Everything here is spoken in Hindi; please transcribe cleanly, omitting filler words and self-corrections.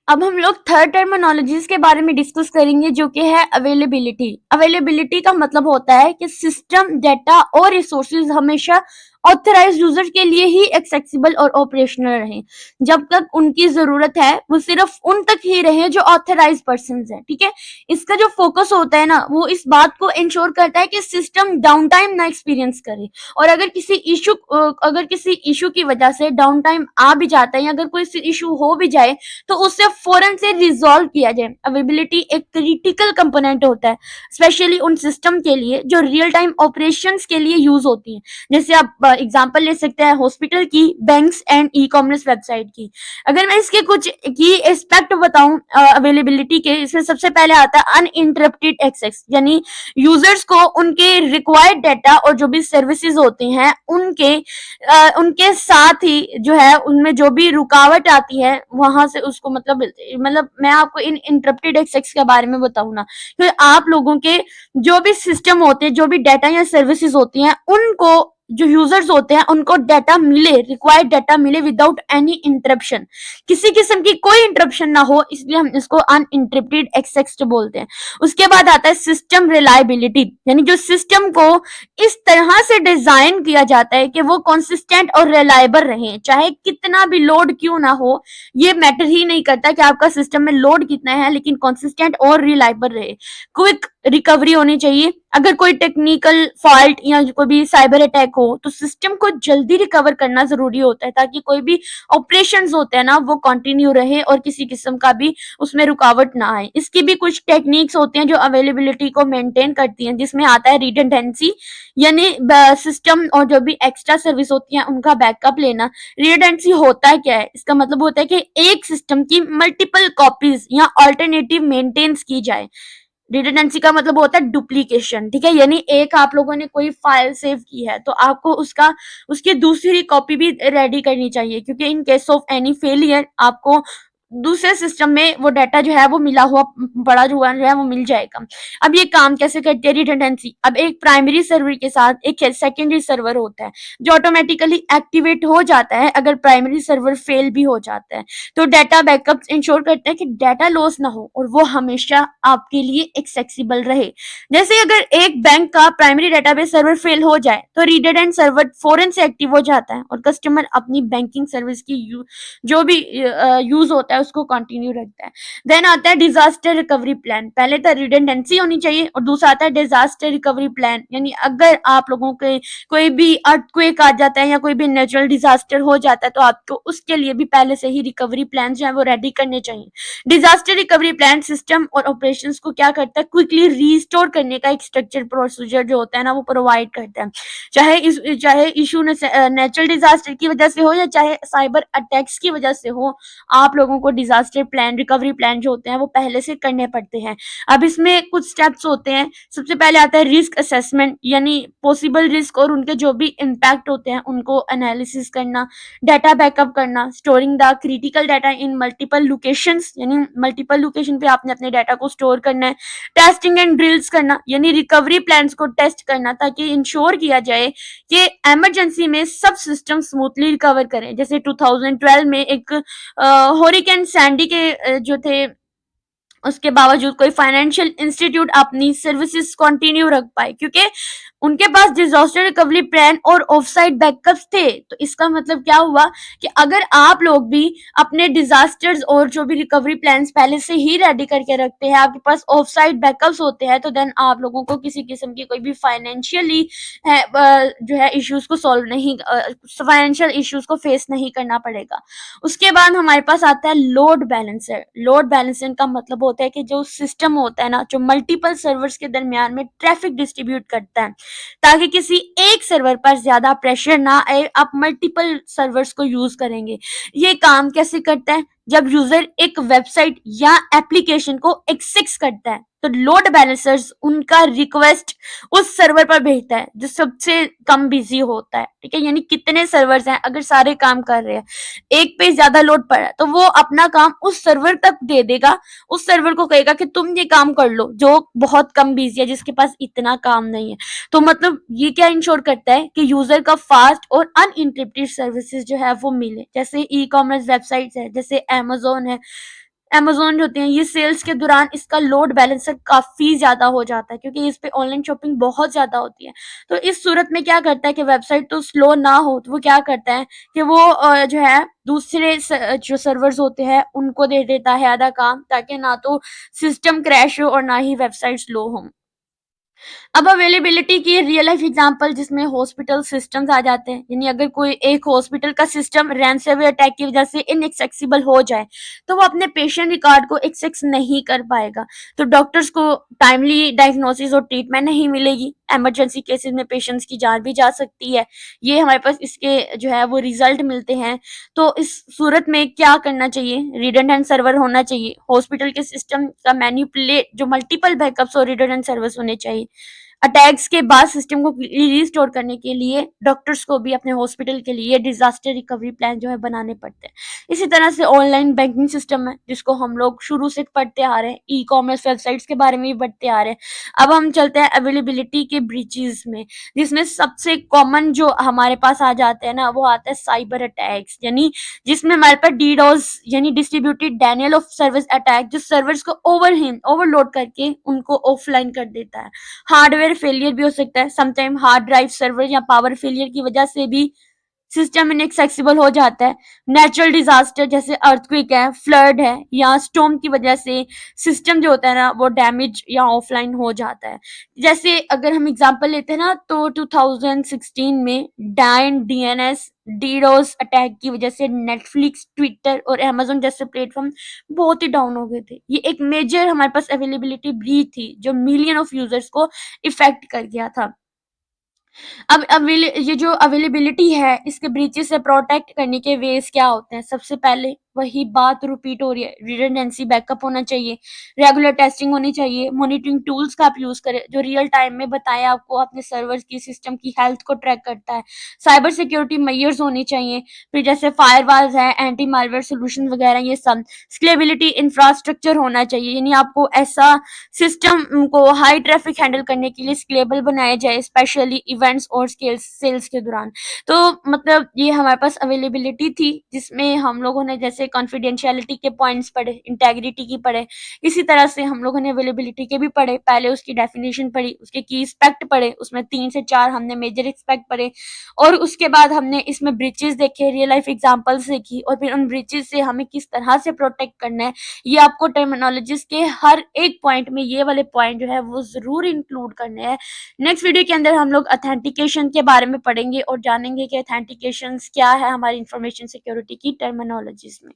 अब हम लोग थर्ड टर्मिनोलॉजीज के बारे में डिस्कस करेंगे जो कि है अवेलेबिलिटी। अवेलेबिलिटी का मतलब होता है कि सिस्टम, डेटा और रिसोर्सेज हमेशा ऑथराइज यूजर के लिए ही एक्सेसिबल और ऑपरेशनल रहें। जब तक उनकी जरूरत है वो सिर्फ उन तक ही रहे जो ऑथराइज पर्सन है। ठीक है, इसका जो फोकस होता है ना वो इस बात को इंश्योर करता है कि सिस्टम डाउन टाइम ना एक्सपीरियंस करे। और अगर किसी इशू की वजह से डाउन टाइम आ भी जाता है या अगर कोई इशू हो भी जाए तो उससे फौरन से रिजॉल्व किया जाए। अवेलेबिलिटी एक क्रिटिकल कंपोनेंट होता है स्पेशली उन सिस्टम के लिए जो रियल टाइम ऑपरेशंस के लिए यूज होती हैं। जैसे आप एग्जांपल ले सकते हैं हॉस्पिटल की, banks and e commerce website की। अगर मैं इसके कुछ की एस्पेक्ट बताऊं अवेलेबिलिटी के, इसमें सबसे पहले आता है अनइंटरप्टेड एक्सेस, यानी यूजर्स को उनके रिक्वायर्ड डाटा और जो भी सर्विसेज होती हैं उनके साथ ही जो है उनमें जो भी रुकावट आती है वहां से उसको मतलब मैं आपको इन इंटरप्टेड एक्सेस के बारे में बताऊं ना, क्योंकि आप लोगों के जो भी सिस्टम होते हैं, जो भी डाटा या सर्विसेज होती हैं, उनको जो यूजर्स होते हैं उनको डाटा मिले, रिक्वायर्ड डाटा मिले विदाउट एनी इंटरप्शन, किसी किस्म की कोई इंटरप्शन ना हो, इसलिए हम इसको अनइंटरप्टेड एक्सेस बोलते हैं। उसके बाद आता है सिस्टम रिलायबिलिटी, यानी जो सिस्टम को इस तरह से डिजाइन किया जाता है कि वो कंसिस्टेंट और रिलायबल रहे, चाहे कितना भी लोड क्यों ना हो। ये मैटर ही नहीं करता कि आपका सिस्टम में लोड कितना है, लेकिन कंसिस्टेंट और रिलायबल रहे। क्विक रिकवरी होनी चाहिए। अगर कोई टेक्निकल फॉल्ट या कोई भी साइबर अटैक हो तो सिस्टम को जल्दी रिकवर करना जरूरी होता है ताकि कोई भी ऑपरेशंस होते हैं ना वो कंटिन्यू रहे और किसी किस्म का भी उसमें रुकावट ना आए। इसकी भी कुछ टेक्निक्स होती हैं जो अवेलेबिलिटी को मेंटेन करती हैं, जिसमें आता है रिडंडेंसी, यानी सिस्टम और जो भी एक्स्ट्रा सर्विस होती है उनका बैकअप लेना। रिडंडेंसी होता है क्या है? इसका मतलब होता है कि एक सिस्टम की मल्टीपल कॉपीज या ऑल्टरनेटिव मेंटेन्स की जाए। रिडंडेंसी का मतलब होता है डुप्लीकेशन। ठीक है, यानी एक आप लोगों ने कोई फाइल सेव की है तो आपको उसकी दूसरी कॉपी भी रेडी करनी चाहिए, क्योंकि in case of any failure आपको दूसरे सिस्टम में वो डाटा जो है वो मिला हुआ पड़ा हुआ जो है वो मिल जाएगा। अब ये काम कैसे करती है रिडंडेंसी? अब एक प्राइमरी सर्वर के साथ एक सेकेंडरी सर्वर होता है जो ऑटोमेटिकली एक्टिवेट हो जाता है अगर प्राइमरी सर्वर फेल भी हो जाता है। तो डाटा बैकअप्स इंश्योर करते हैं कि डाटा लॉस ना हो और वो हमेशा आपके लिए एक्सेसिबल रहे। जैसे अगर एक बैंक का प्राइमरी डेटाबेस सर्वर फेल हो जाए तो रिडंडेंट सर्वर फौरन से एक्टिव हो जाता है और कस्टमर अपनी बैंकिंग सर्विस की जो भी यूज होता है उसको कंटिन्यू रखता है। देन आता है डिजास्टर रिकवरी प्लान। पहले तो रिडंडेंसी होनी चाहिए और दूसरा आता है डिजास्टर रिकवरी प्लान, यानी अगर आप लोगों के कोई भी अर्थक्वेक आ जाता है या कोई भी नेचुरल डिजास्टर हो जाता है तो आपको उसके लिए भी पहले से ही रिकवरी प्लान जो है वो रेडी करने चाहिए। डिजास्टर रिकवरी प्लान सिस्टम और ऑपरेशंस को क्या करता है, क्विकली रीस्टोर करने का एक स्ट्रक्चर प्रोसीजर जो होता है ना वो प्रोवाइड करता है। चाहे इशू नेचुरल डिजास्टर की वजह से हो या चाहे साइबर अटैक्स की वजह से हो, आप लोगों को डिजास्टर प्लान, रिकवरी प्लान जो होते हैं वो पहले से करने पड़ते हैं। अब इसमें कुछ स्टेप्स होते हैं। सबसे पहले आता है रिस्क असेसमेंट, यानी पॉसिबल रिस्क और उनके जो भी इम्पैक्ट होते हैं उनको एनालिसिस करना। डाटा बैकअप करना, storing the critical data in multiple locations, यानी मल्टीपल लोकेशन पे आपने अपने डाटा को स्टोर करना है। टेस्टिंग एंड ड्रिल्स करना, यानी रिकवरी प्लान्स को टेस्ट करना ताकि इंश्योर किया जाए कि इमरजेंसी में सब सिस्टम स्मूथली रिकवर करें। जैसे 2012 में एक होरिकेन सैंडी के जो थे उसके बावजूद कोई फाइनेंशियल इंस्टीट्यूट अपनी सर्विसेज कंटिन्यू रख पाए क्योंकि उनके पास डिजास्टर रिकवरी प्लान और ऑफसाइट बैकअप्स थे। तो इसका मतलब क्या हुआ कि अगर आप लोग भी अपने डिजास्टर्स और जो भी रिकवरी प्लान्स पहले से ही रेडी करके रखते हैं, आपके पास ऑफसाइट बैकअप्स होते हैं, तो देन आप लोगों को किसी किस्म की कोई भी फाइनेंशियली जो है इश्यूज को सॉल्व नहीं, फाइनेंशियल इश्यूज को फेस नहीं करना पड़ेगा। उसके बाद हमारे पास आता है लोड बैलेंसर। लोड बैलेंसर का मतलब होता है कि जो सिस्टम होता है ना जो मल्टीपल सर्वर्स के दरमियान में ट्रैफिक डिस्ट्रीब्यूट करता है ताकि किसी एक सर्वर पर ज्यादा प्रेशर ना आए। आप मल्टीपल सर्वर्स को यूज करेंगे। ये काम कैसे करता है? जब यूजर एक वेबसाइट या एप्लीकेशन को एक्सेस करता है तो लोड बैलेंसर्स उनका रिक्वेस्ट उस सर्वर पर भेजता है जो सबसे कम बिजी होता है। ठीक है, यानी कितने सर्वर्स हैं, अगर सारे काम कर रहे हैं, एक पे ज्यादा लोड पड़ा है तो वो अपना काम उस सर्वर तक दे देगा। उस सर्वर को कहेगा कि तुम ये काम कर लो जो बहुत कम बिजी है, जिसके पास इतना काम नहीं है। तो मतलब ये क्या इंश्योर करता है कि यूजर का फास्ट और अनइंटरप्टेड सर्विसेज जो है वो मिले। जैसे ई कॉमर्स वेबसाइट्स है, जैसे Amazon है, अमेज़न जो होते हैं, ये सेल्स के दौरान इसका लोड बैलेंसर काफ़ी ज़्यादा हो जाता है, क्योंकि इस पे ऑनलाइन शॉपिंग बहुत ज़्यादा होती है। तो इस सूरत में क्या करता है कि वेबसाइट तो स्लो ना हो, तो वो क्या करता है कि वो जो है दूसरे जो सर्वर्स होते हैं उनको दे देता है आधा काम, ताकि ना तो सिस्टम क्रैश हो और ना ही वेबसाइट स्लो हो। अब अवेलेबिलिटी की रियल लाइफ एग्जांपल जिसमें हॉस्पिटल सिस्टम्स आ जाते हैं, यानी अगर कोई एक हॉस्पिटल का सिस्टम रैनसमवेयर अटैक की वजह से इनएक्सेसिबल हो जाए, तो वो अपने पेशेंट रिकॉर्ड को एक्सेस नहीं कर पाएगा। तो डॉक्टर्स को टाइमली डायग्नोसिस और ट्रीटमेंट नहीं मिलेगी। इमरजेंसी केसेस में पेशेंट्स की जान भी जा सकती है। ये हमारे पास इसके जो है वो रिजल्ट मिलते हैं। तो इस सूरत में क्या करना चाहिए? रिडंडेंट सर्वर होना चाहिए। हॉस्पिटल के सिस्टम का मैनिपुलेट जो मल्टीपल बैकअप्स और रिडंडेंट सर्वर्स होने चाहिए। अटैक्स के बाद सिस्टम को रिस्टोर करने के लिए डॉक्टर्स को भी अपने हॉस्पिटल के लिए डिजास्टर रिकवरी प्लान जो है बनाने पड़ते हैं। इसी तरह से ऑनलाइन बैंकिंग सिस्टम है, जिसको हम लोग शुरू से पढ़ते आ रहे हैं। ई कॉमर्स वेबसाइट्स के बारे में भी पढ़ते आ रहे हैं। अब हम चलते हैं अवेलेबिलिटी के ब्रीचेस में, जिसमें सबसे कॉमन जो हमारे पास आ जाते हैं ना, वो आता है साइबर अटैक्स, यानी जिसमें हमारे पास डीडोस यानी distributed Daniel of service attack, जो सर्वर्स को ओवरलोड करके उनको ऑफलाइन कर देता है। हार्डवेयर फेलियर भी हो सकता है, समटाइम हार्ड ड्राइव सर्वर या पावर फेलियर की वजह से भी सिस्टम इनएक्सेसिबल हो जाता है। नेचुरल डिजास्टर जैसे अर्थक्वेक है, फ्लड है या स्टॉर्म की वजह से सिस्टम जो होता है ना वो डैमेज या ऑफलाइन हो जाता है। जैसे अगर हम एग्जांपल लेते हैं ना, तो 2016 में डाइन डीएनएस डीडोस अटैक की वजह से नेटफ्लिक्स, ट्विटर और अमेज़न जैसे प्लेटफॉर्म बहुत ही डाउन हो गए थे। ये एक मेजर हमारे पास अवेलेबिलिटी ब्रीच थी, जो मिलियन ऑफ यूजर्स को इफेक्ट कर गया था। अब ये जो अवेलेबिलिटी है, इसके ब्रीचेस से प्रोटेक्ट करने के वेज क्या होते हैं? सबसे पहले वही बात रिपीट हो रही है, रिडंडेंसी बैकअप होना चाहिए, रेगुलर टेस्टिंग होनी चाहिए, मॉनिटरिंग टूल्स का आप यूज करें जो रियल टाइम में बताए आपको अपने सर्वर्स की सिस्टम की हेल्थ को ट्रैक करता है। साइबर सिक्योरिटी मेजर्स होने चाहिए, फिर जैसे फायरवॉल्स है, एंटी मालवेयर सोल्यूशन वगैरह, ये सब स्केलेबिलिटी इंफ्रास्ट्रक्चर होना चाहिए, यानी आपको ऐसा सिस्टम को हाई ट्रैफिक हैंडल करने के लिए स्केलेबल बनाया जाए, स्पेशली इवेंट्स और सेल्स के दौरान। तो मतलब ये हमारे पास अवेलेबिलिटी थी, जिसमें हम लोगों ने जैसे कॉन्फिडेंशियलिटी के पॉइंट्स पढ़े, इंटेग्रिटी की पढ़े, इसी तरह से हम लोगों ने अवेलेबिलिटी के भी पढ़े। पहले उसकी डेफिनेशन पढ़ी, उसके की एस्पेक्ट पढ़े, उसमें 3 से 4 हमने मेजर एस्पेक्ट पढ़े, और उसके बाद हमने इसमें ब्रीचेस देखे, रियल लाइफ एग्जांपल्स देखी, और फिर उन ब्रीचेस से हमें किस तरह से प्रोटेक्ट करना है, ये आपको टर्मिनोलॉजीज के हर एक पॉइंट में ये वाले पॉइंट जो है वो जरूर इंक्लूड करने हैं। नेक्स्ट वीडियो के अंदर हम लोग ऑथेंटिकेशन के बारे में पढ़ेंगे और जानेंगे कि ऑथेंटिकेशन क्या है हमारी इंफॉर्मेशन सिक्योरिटी की टर्मिनोलॉजीज में।